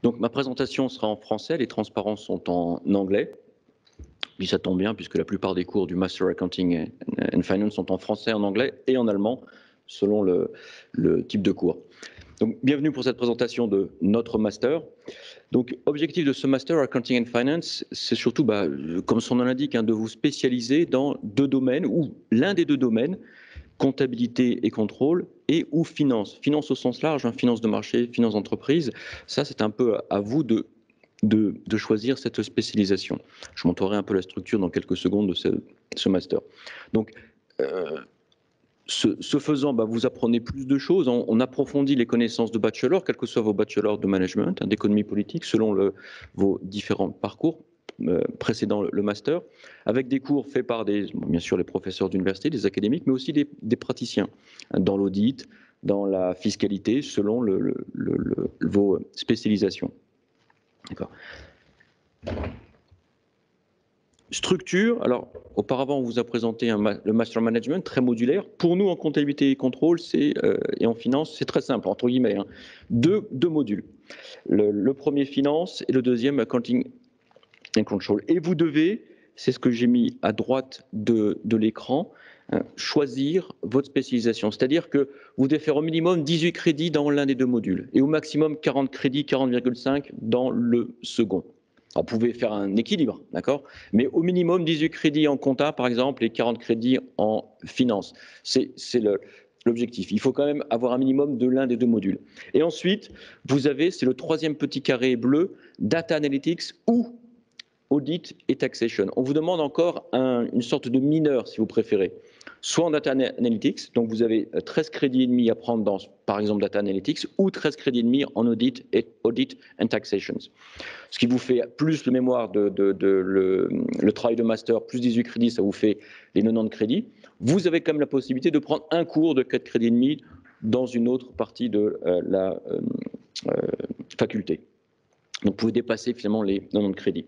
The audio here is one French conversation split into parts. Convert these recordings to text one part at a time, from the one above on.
Donc ma présentation sera en français, les transparences sont en anglais. Puis ça tombe bien puisque la plupart des cours du Master Accounting and Finance sont en français, en anglais et en allemand, selon le type de cours. Donc bienvenue pour cette présentation de notre master. Donc objectif de ce Master Accounting and Finance, c'est surtout, comme son nom l'indique, de vous spécialiser dans deux domaines, ou l'un des deux domaines, comptabilité et contrôle, et ou finance. Finance au sens large, finance de marché, finance d'entreprise. Ça, c'est un peu à vous de choisir cette spécialisation. Je montrerai un peu la structure dans quelques secondes de ce master. Donc, ce faisant, vous apprenez plus de choses. On approfondit les connaissances de bachelor, quels que soient vos bachelors de management, d'économie politique, selon vos différents parcours précédant le master, avec des cours faits par bien sûr les professeurs d'université, des académiques, mais aussi des praticiens dans l'audit, dans la fiscalité, selon vos spécialisations. D'accord. Structure, alors auparavant on vous a présenté le Master Management très modulaire. Pour nous en comptabilité et contrôle et en finance, c'est très simple, entre guillemets. Deux modules. Le premier finance et le deuxième accounting and control. Et vous devez, c'est ce que j'ai mis à droite de l'écran, choisir votre spécialisation. C'est-à-dire que vous devez faire au minimum 18 crédits dans l'un des deux modules et au maximum 40 crédits, 40,5 dans le second. Alors, vous pouvez faire un équilibre, d'accord? Mais au minimum 18 crédits en compta, par exemple, et 40 crédits en finance. C'est l'objectif. Il faut quand même avoir un minimum de l'un des deux modules. Et ensuite, vous avez, c'est le troisième petit carré bleu, Data Analytics ou Audit et Taxation. On vous demande encore une sorte de mineur, si vous préférez. Soit en Data Analytics, donc vous avez 13 crédits et demi à prendre dans, par exemple, Data Analytics, ou 13 crédits et demi en Audit and Taxations. Ce qui vous fait plus le mémoire le travail de master, plus 18 crédits, ça vous fait les 90 crédits. Vous avez quand même la possibilité de prendre un cours de 4 crédits et demi dans une autre partie de la faculté. Donc vous pouvez dépasser finalement les 90 crédits.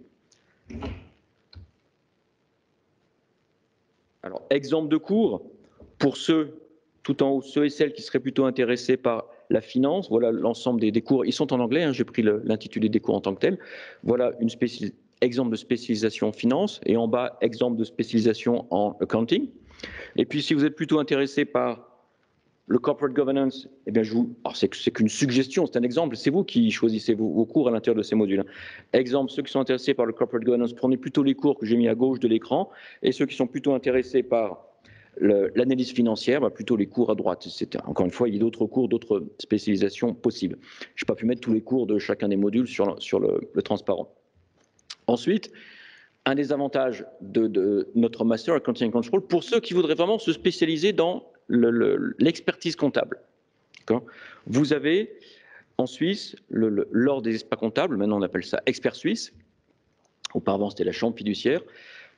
Alors, exemple de cours, pour ceux tout en haut, ceux et celles qui seraient plutôt intéressés par la finance, voilà l'ensemble des cours. Ils sont en anglais, j'ai pris l'intitulé des cours en tant que tel. Voilà exemple de spécialisation en finance, et en bas, exemple de spécialisation en accounting. Et puis, si vous êtes plutôt intéressé par le corporate governance, eh bien, c'est qu'une suggestion, c'est un exemple, c'est vous qui choisissez vos cours à l'intérieur de ces modules. Exemple, ceux qui sont intéressés par le corporate governance, prenez plutôt les cours que j'ai mis à gauche de l'écran, et ceux qui sont plutôt intéressés par l'analyse financière, plutôt les cours à droite. Encore une fois, il y a d'autres cours, d'autres spécialisations possibles. Je n'ai pas pu mettre tous les cours de chacun des modules sur le transparent. Ensuite, un des avantages de notre Master Accounting and Control, pour ceux qui voudraient vraiment se spécialiser dans l'expertise comptable. Vous avez en Suisse l'ordre des experts comptables, maintenant on appelle ça expert suisse, auparavant c'était la chambre fiduciaire,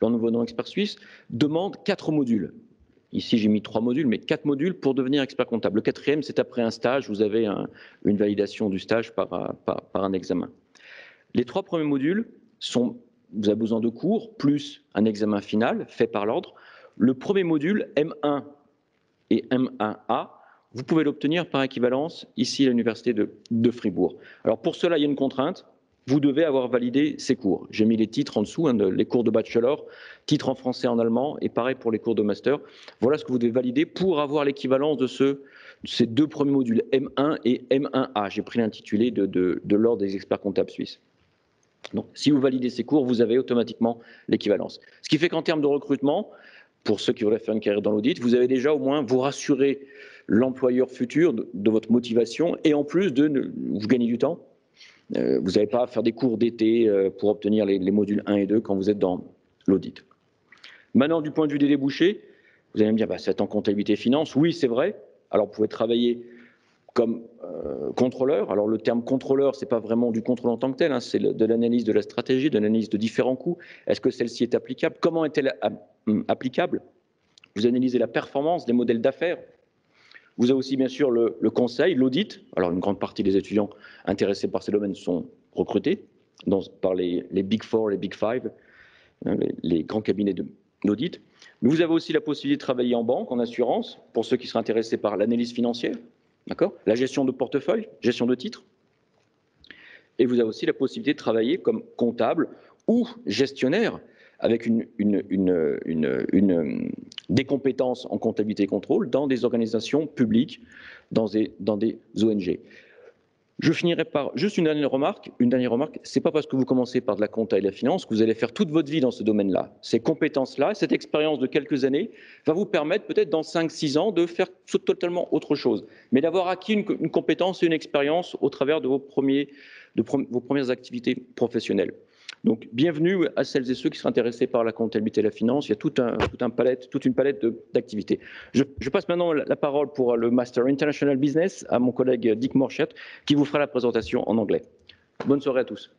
leur nouveau nom expert suisse, demande 4 modules. Ici j'ai mis 3 modules, mais 4 modules pour devenir expert comptable. Le 4e, c'est après un stage, vous avez une validation du stage par un examen. Les 3 premiers modules vous avez besoin de cours, plus un examen final fait par l'ordre. Le premier module, M1 et M1A, vous pouvez l'obtenir par équivalence ici à l'université de Fribourg. Alors pour cela, il y a une contrainte, vous devez avoir validé ces cours. J'ai mis les titres en dessous, les cours de bachelor, titres en français et en allemand, et pareil pour les cours de master. Voilà ce que vous devez valider pour avoir l'équivalence de ces 2 premiers modules, M1 et M1A. J'ai pris l'intitulé de l'ordre des experts comptables suisses. Donc, si vous validez ces cours, vous avez automatiquement l'équivalence. Ce qui fait qu'en termes de recrutement, pour ceux qui voudraient faire une carrière dans l'audit, vous avez déjà au moins vous rassurer l'employeur futur de votre motivation, et en plus vous gagnez du temps. Vous n'avez pas à faire des cours d'été pour obtenir les modules 1 et 2 quand vous êtes dans l'audit. Maintenant, du point de vue des débouchés, vous allez me dire, c'est en comptabilité et finance. Oui, c'est vrai. Alors, vous pouvez travailler comme contrôleur. Alors le terme contrôleur, ce n'est pas vraiment du contrôle en tant que tel, c'est de l'analyse de la stratégie, de l'analyse de différents coûts. Est-ce que celle-ci est applicable? Comment est-elle applicable? Vous analysez la performance des modèles d'affaires. Vous avez aussi bien sûr le conseil, l'audit. Alors une grande partie des étudiants intéressés par ces domaines sont recrutés par les Big Four, les Big Five, les grands cabinets d'audit. Mais vous avez aussi la possibilité de travailler en banque, en assurance, pour ceux qui seraient intéressés par l'analyse financière. La gestion de portefeuille, gestion de titres. et vous avez aussi la possibilité de travailler comme comptable ou gestionnaire avec des compétences en comptabilité et contrôle dans des organisations publiques, dans des ONG. Je finirai par juste une dernière remarque. C'est pas parce que vous commencez par de la compta et de la finance que vous allez faire toute votre vie dans ce domaine-là. Ces compétences-là, cette expérience de quelques années va vous permettre peut-être dans 5-6 ans de faire totalement autre chose, mais d'avoir acquis une compétence et une expérience au travers de vos premières activités professionnelles. Donc, bienvenue à celles et ceux qui seraient intéressés par la comptabilité et la finance. Il y a toute une palette d'activités. Je passe maintenant la parole pour le Master International Business à mon collègue Dick Morchett, qui vous fera la présentation en anglais. Bonne soirée à tous.